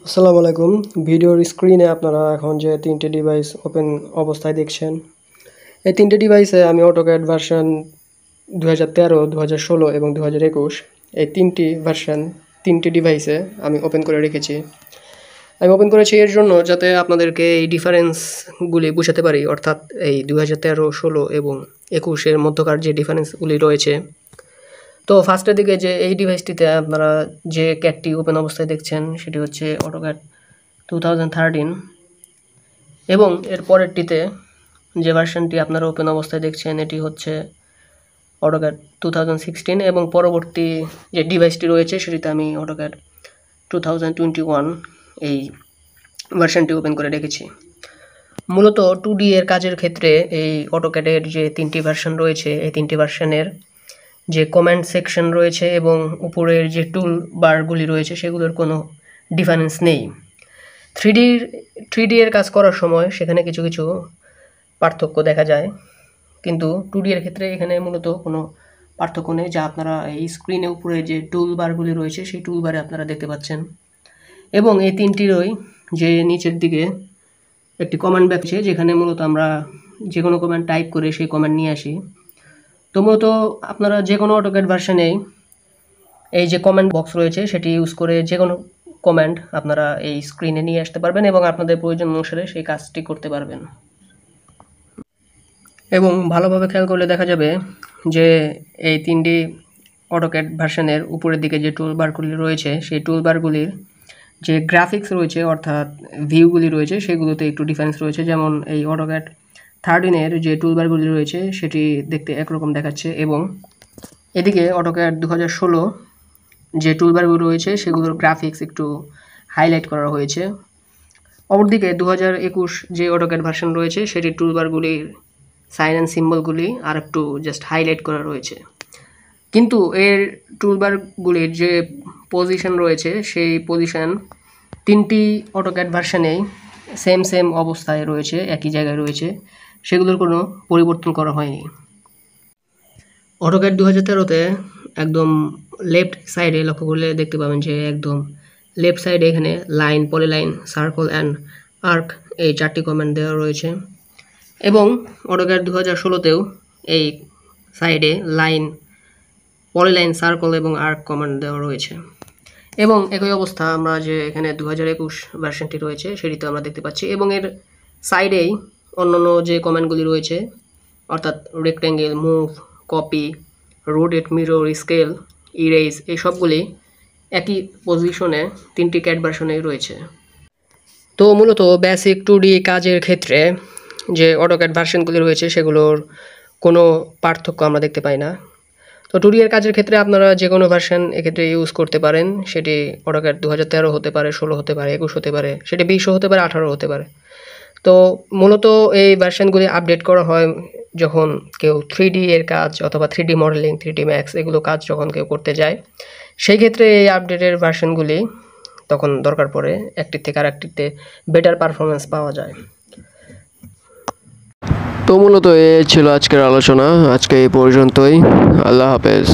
আসসালামু আলাইকুম। ভিডিওর স্ক্রিনে আপনারা এখন যে 3টে ডিভাইস ওপেন অবস্থায় দেখছেন, এই 3টে ডিভাইসে আমি অটোক্যাড ভার্সন 2013, 2016 এবং 2021 এই 3টি ভার্সন 3টি ডিভাইসে আমি ওপেন করে রেখেছি। আমি ওপেন করেছি এর জন্য যাতে আপনাদেরকে এই ডিফারেন্সগুলি বোঝাতে পারি, অর্থাৎ এই 2013, 16 এবং 21-এর মধ্যকার যে ডিফারেন্সগুলি রয়েছে। তো ফার্স্টের দিকে যে এই ডিভাইসটিতে আপনারা যে ক্যাটটি ওপেন অবস্থায় দেখছেন সেটি হচ্ছে অটোক্যাড 2013 এবং এর পরেরটিতে যে ভার্সনটি আপনারা ওপেন অবস্থায় দেখছেন এটি হচ্ছে অটোক্যাড 2016 এবং পরবর্তী যে ডিভাইসটি রয়েছে সেটিতে আমি অটোক্যাড 2021 এই ভার্সনটি ওপেন করে রেখেছি। মূলত 2D এর কাজের ক্ষেত্রে এই অটোক্যাডের যে 3টি ভার্সন রয়েছে এই 3টি ভার্সনের যে কমেন্ট সেকশন রয়েছে এবং উপরের যে টুল বারগুলি রয়েছে সেগুলোর কোনো ডিফারেন্স নেই। 3D এর কাজ করার সময় সেখানে কিছু কিছু পার্থক্য দেখা যায়, কিন্তু 2D এর ক্ষেত্রে এখানে মূলত কোনো পার্থক্য নেই, যা আপনারা এই স্ক্রিনে উপরে যে টুল বারগুলি রয়েছে সেই টুল বারে আপনারা দেখতে পাচ্ছেন। এবং এই 3টিরই যে নিচের দিকে একটি কমেন্ট ব্যাক আছে, যেখানে মূলত আমরা যে কোনো কমেন্ট টাইপ করে সেই কমেন্ট নিয়ে আসি। তো মূলত আপনারা যে কোনো অটোক্যাড ভার্সনেই এই যে কমেন্ট বক্স রয়েছে সেটি ইউজ করে যে কোনো কমেন্ট আপনারা এই স্ক্রিনে নিয়ে আসতে পারবেন এবং আপনাদের প্রয়োজন অনুসারে সেই কাজটি করতে পারবেন। এবং ভালোভাবে খেয়াল করলে দেখা যাবে যে এই 3টি অটোক্যাড ভার্সনের উপরের দিকে যে টুলবারগুলি রয়েছে সেই টুলবারগুলির যে গ্রাফিক্স রয়েছে অর্থাৎ ভিউগুলি রয়েছে সেগুলোতে একটু ডিফারেন্স রয়েছে। যেমন এই অটোক্যাড 13-এর যে টুলবারগুলি রয়েছে সেটি দেখতে একরকম দেখাচ্ছে এবং এদিকে অটোক্যাড 2016 যে টুলবারগুলো রয়েছে সেগুলোর গ্রাফিক্স একটু হাইলাইট করা হয়েছে। অপরদিকে 2021 যে অটোক্যাড ভার্সন রয়েছে সেটির টুলবারগুলির সাইন অ্যান্ড সিম্বলগুলি আর একটু জাস্ট হাইলাইট করা রয়েছে, কিন্তু এর টুলবারগুলির যে পজিশন রয়েছে সেই পজিশন 3টি অটোক্যাড ভার্সনেই সেম অবস্থায় রয়েছে, একই জায়গায় রয়েছে, সেগুলোর কোনো পরিবর্তন করা হয়নি। অটোক্যাড 2013-তে একদম লেফট সাইডে লক্ষ্য করলে দেখতে পাবেন যে একদম লেফট সাইডে এখানে line, polyline, circle and arc এই 4টি কমেন্ট দেওয়া রয়েছে এবং অটোক্যাড 2016-তেও এই সাইডে লাইন, পলিলাইন, সার্কল এবং আর্ক কমেন্ট দেওয়া রয়েছে। এবং একই অবস্থা আমরা যে এখানে 2021 ভার্সনটি রয়েছে সেটিতে আমরা দেখতে পাচ্ছি এবং এর সাইডেই অন্যান্য যে কমেন্টগুলি রয়েছে অর্থাৎ rectangle, move, copy, rotate, mirror, scale, erase এই সবগুলি একই পজিশনে 3টি ক্যাট ভার্সনেই রয়েছে। তো মূলত বেসিক 2D কাজের ক্ষেত্রে যে অটোক্যাড ভার্সনগুলি রয়েছে সেগুলোর কোনো পার্থক্য আমরা দেখতে পাই না। তো 2D এর কাজের ক্ষেত্রে আপনারা যে কোনো ভার্সন এক্ষেত্রে ইউজ করতে পারেন, সেটি অটোক্যাড 2013 হতে পারে, 16 হতে পারে, 21 হতে পারে, সেটি 20 হতে পারে, 18 হতে পারে। তো মূলত এই ভার্সনগুলি আপডেট করা হয় যখন কেউ 3D এর কাজ অথবা 3D মডেলিং, 3D ম্যাক্স এগুলো কাজ যখন কেউ করতে যায়, সেই ক্ষেত্রে এই আপডেটের ভার্সনগুলি তখন দরকার পড়ে, একটির থেকে আরেকটিতে বেটার পারফরমেন্স পাওয়া যায়। তো মূলত এই ছিল আজকের আলোচনা, আজকে এই পর্যন্তই। আল্লাহ হাফেজ।